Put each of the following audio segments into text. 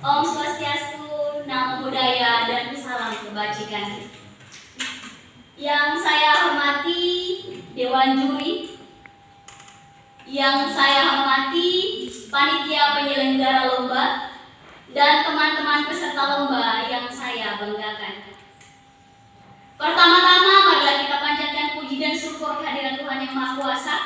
Om Swastiastu, Namo Buddhaya, dan salam kebajikan. Yang saya hormati Dewan Juri, yang saya hormati panitia penyelenggara lomba, dan teman-teman peserta lomba yang saya banggakan. Pertama-tama, marilah kita panjatkan puji dan syukur kehadiran Tuhan Yang Maha Kuasa,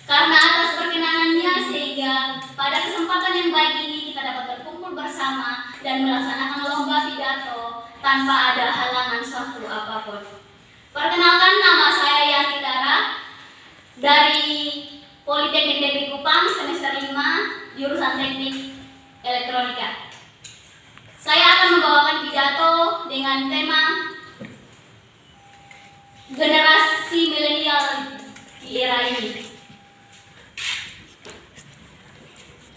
karena atas perkenanannya sehingga pada kesempatan yang baik ini kita dapat berkumpul bersama dan melaksanakan lomba pidato tanpa ada halangan suatu apapun. Perkenalkan, nama saya Yanti Dara dari Politeknik Negeri Kupang semester 5 jurusan Teknik Elektronika. Saya akan membawakan pidato dengan tema generasi milenial di era ini.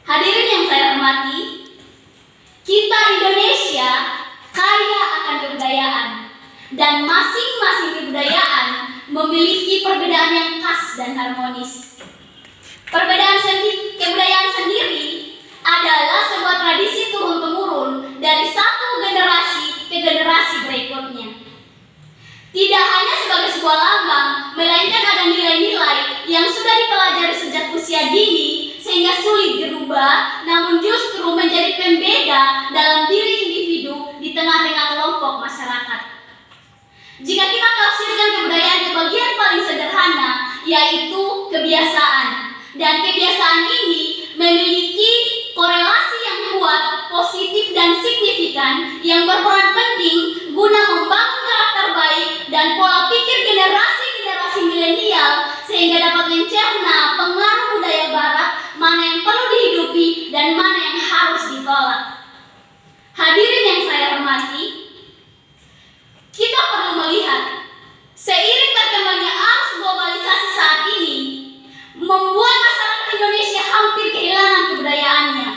Hadirin yang saya hormati, kita Indonesia kaya akan kebudayaan, dan masing-masing kebudayaan memiliki perbedaan yang khas dan harmonis. Kebudayaan sendiri adalah sebuah tradisi turun-temurun dari satu generasi ke generasi berikutnya. Tidak hanya sebagai sebuah lambang, melainkan ada nilai-nilai yang sudah dipelajari sejak usia dini sehingga sulit dirubah, namun justru menjadi pembeda dalam diri individu di tengah-tengah kelompok masyarakat. Jika kita tafsirkan kebudayaan ke bagian paling sederhana, yaitu kebiasaan. Dan kebiasaan ini memiliki korelasi yang kuat, positif dan signifikan yang berperan penting guna membangun karakter baik dan pola pikir generasi-generasi milenial sehingga dapat mencerna pengaruh budaya barat, mana yang perlu dihidupi dan mana yang harus ditolak. Hadirin yang saya hormati, kita perlu melihat seiring berkembangnya arus globalisasi saat ini membuat masyarakat Indonesia hampir kehilangan kebudayaannya,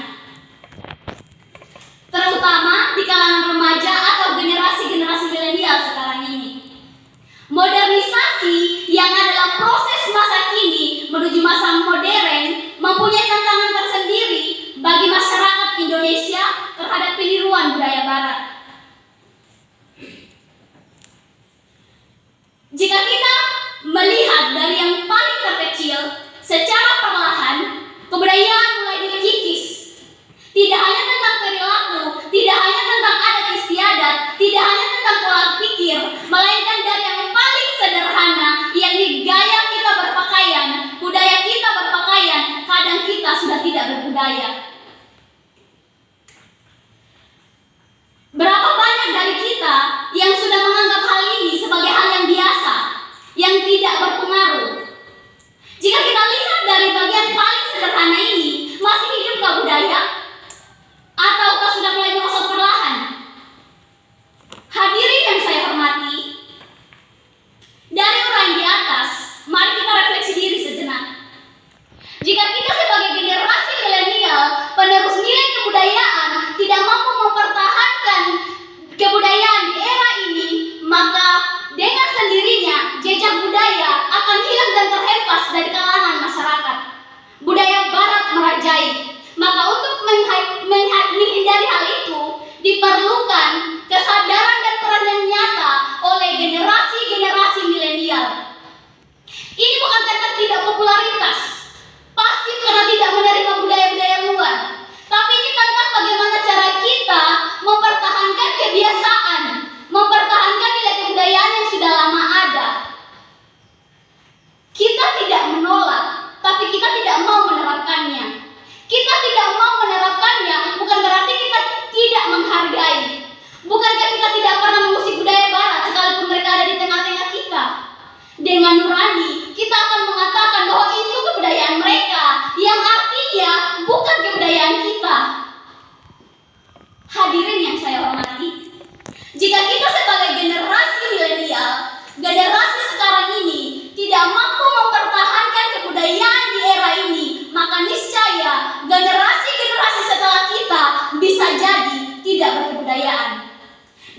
terutama di kalangan remaja atau generasi-generasi milenial sekarang ini. Modernisasi yang adalah proses masa kini menuju masa modern mempunyai tantangan tersendiri bagi masyarakat Indonesia terhadap peniruan budaya barat. Jika kita melihat dari yang paling terkecil, secara perlahan kebudayaan mulai dikikis. Tidak hanya tentang perilaku, tidak hanya tentang adat istiadat, tidak hanya tentang pola pikir, melainkan dari yang paling sederhana, yakni gaya kita berpakaian, budaya kita berpakaian. Kadang kita sudah tidak berbudaya. Berapa banyak dari kita yang sudah menganggap hal ini sebagai hal yang biasa, yang tidak berpengaruh? Jika kita lihat dari bagian paling sederhana ini, masih hidupkah budaya? Ataukah sudah mulai merosot perlahan? Hadirin yang saya hormati, dari uraian di atas, mari kita refleksi diri sejenak. Jika kita sebagai generasi milenial, penerus nilai kebudayaan, tidak mampu mempertahankan kebudayaan di era ini, maka dengan sendirinya jejak budaya akan hilang dan terhempas dari kalangan masyarakat. Budaya barat merajai. Maka untuk menghindari hal itu diperlukan kesadaran dan peran yang nyata oleh generasi-generasi milenial. Ini bukan karena tidak popularitas, pasif karena tidak menerima budaya-budaya luar, tapi ini tentang bagaimana cara kita mempertahankan kebiasaan, mempertahankan nilai kebudayaan yang sudah lama ada. Kita tidak menolak, tapi kita tidak mau menerapkannya. Kita tidak mau menerapkannya bukan berarti kita tidak menghargai. Bukankah kita tidak pernah mengusik budaya barat sekalipun mereka ada di tengah-tengah kita? Dengan nurani, kita akan mengatakan bahwa itu kebudayaan mereka, yang artinya bukan kebudayaan kita. Hadirin yang saya hormati, jika kita sebagai generasi milenial, generasi sekarang ini tidak mampu mempertahankan kebudayaan di era ini, maka niscaya generasi-generasi setelah kita bisa jadi tidak berkebudayaan.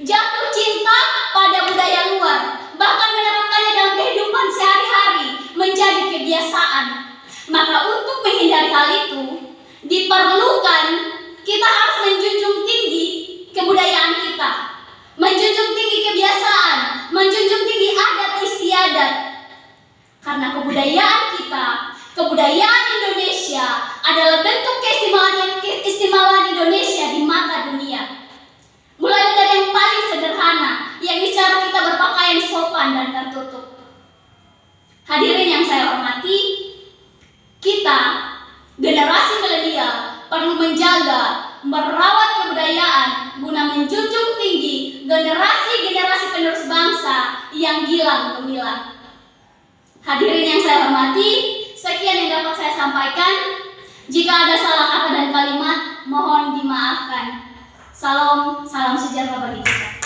Jatuh cinta pada budaya luar, bahkan menerapkannya dalam kehidupan sehari-hari menjadi kebiasaan. Maka untuk menghindari hal itu, diperlukan kita harus menjunjung Karena kebudayaan kita, kebudayaan Indonesia adalah bentuk keistimewaan Indonesia di mata dunia. Mulai dari yang paling sederhana, yakni cara kita berpakaian sopan dan tertutup. Hadirin yang saya hormati, kita, generasi milenial, perlu menjaga, merawat kebudayaan guna menjunjung tinggi generasi-generasi penerus bangsa yang gilang gemilang. Hadirin yang saya hormati, sekian yang dapat saya sampaikan. Jika ada salah kata dan kalimat, mohon dimaafkan. Salam sejahtera bagi kita.